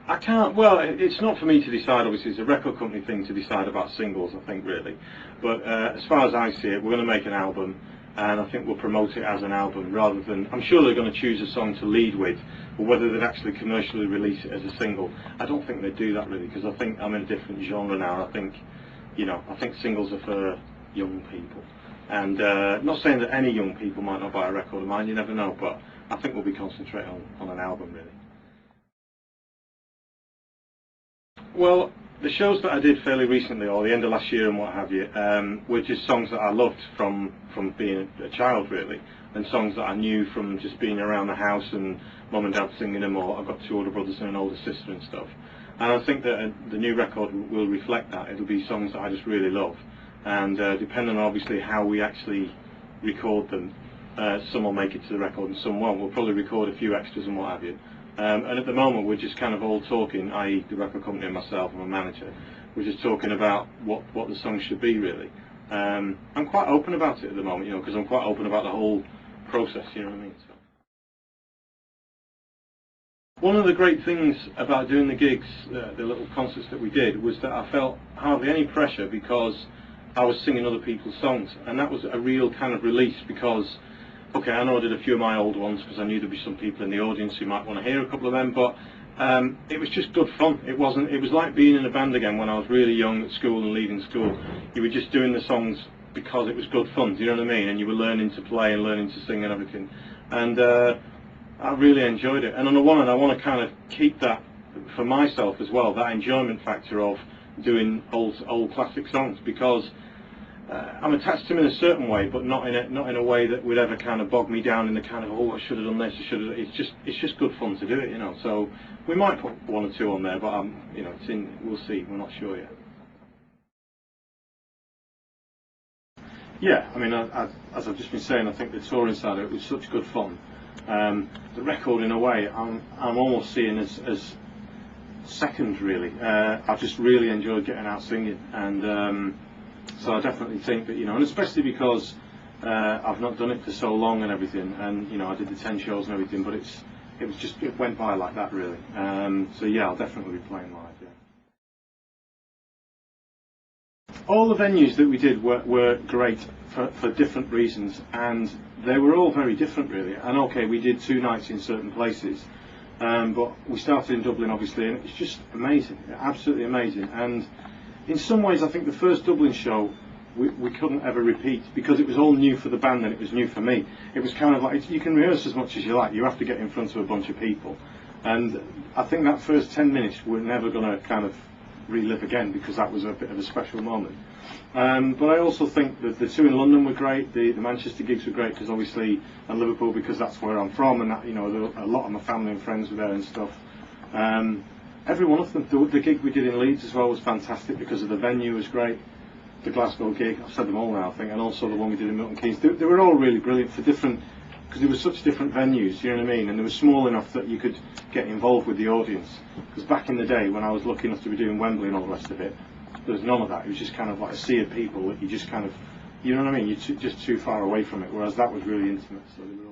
I can't, well, it's not for me to decide, obviously. It's a record company thing to decide about singles, I think, really. But as far as I see it, we're going to make an album, and I think we'll promote it as an album rather than, I'm sure they're going to choose a song to lead with, but whether they'd actually commercially release it as a single, I don't think they'd do that, really, because I think I'm in a different genre now. I think, you know, I think singles are for young people. And not saying that any young people might not buy a record of mine, you never know, but I think we'll be concentrating on an album, really. Well, the shows that I did fairly recently, or the end of last year and what have you, were just songs that I loved from being a child, really, and songs that I knew from just being around the house and mum and dad singing them, or I've got two older brothers and an older sister and stuff. And I think that the new record will reflect that. It'll be songs that I just really love, and depending on obviously how we actually record them, some will make it to the record and some won't. We'll probably record a few extras and what have you. And at the moment we're just kind of all talking, i.e. the record company and myself and my manager, we're just talking about what the song should be, really. I'm quite open about it at the moment, you know, because I'm quite open about the whole process, you know what I mean? So. One of the great things about doing the gigs, the little concerts that we did, was that I felt hardly any pressure because I was singing other people's songs, and that was a real kind of release because, okay, I know I did a few of my old ones because I knew there'd be some people in the audience who might want to hear a couple of them, but it was just good fun. It was like being in a band again when I was really young at school and leaving school. You were just doing the songs because it was good fun, do you know what I mean? And you were learning to play and learning to sing and everything. And I really enjoyed it. And on the one hand, I want to kind of keep that for myself as well, that enjoyment factor of doing old classic songs, because I'm attached to them in a certain way, but not in a way that would ever kind of bog me down in the kind of, oh, I should have done this, I should have. It's just good fun to do it, you know. So we might put one or two on there, but you know, we'll see. We're not sure yet. Yeah, I mean, as I've just been saying, I think the touring side of it was such good fun. The record, in a way, I'm almost seeing as second, really. I just really enjoyed getting out singing, and so I definitely think that, you know, and especially because I've not done it for so long and everything, and you know, I did the 10 shows and everything, but it went by like that, really. So yeah, I'll definitely be playing live. Yeah. All the venues that we did were great for different reasons, and they were all very different, really. And okay, we did 2 nights in certain places, but we started in Dublin, obviously, and it's just amazing, absolutely amazing. And in some ways, I think the first Dublin show we couldn't ever repeat because it was all new for the band and it was new for me. It was kind of like, you can rehearse as much as you like, you have to get in front of a bunch of people. And I think that first 10 minutes we're never going to kind of relive again because that was a bit of a special moment. But I also think that the 2 in London were great, the Manchester gigs were great because obviously, and Liverpool because that's where I'm from, and that, you know, a lot of my family and friends were there and stuff. Every one of them. The gig we did in Leeds as well was fantastic because of the venue was great. The Glasgow gig, I've said them all now, I think, and also the one we did in Milton Keynes. They were all really brilliant for different, because they were such different venues, you know what I mean? And they were small enough that you could get involved with the audience. Because back in the day, when I was lucky enough to be doing Wembley and all the rest of it, there was none of that. It was just kind of like a sea of people that you just kind of, you know what I mean? You're just too far away from it. Whereas that was really intimate. So they were all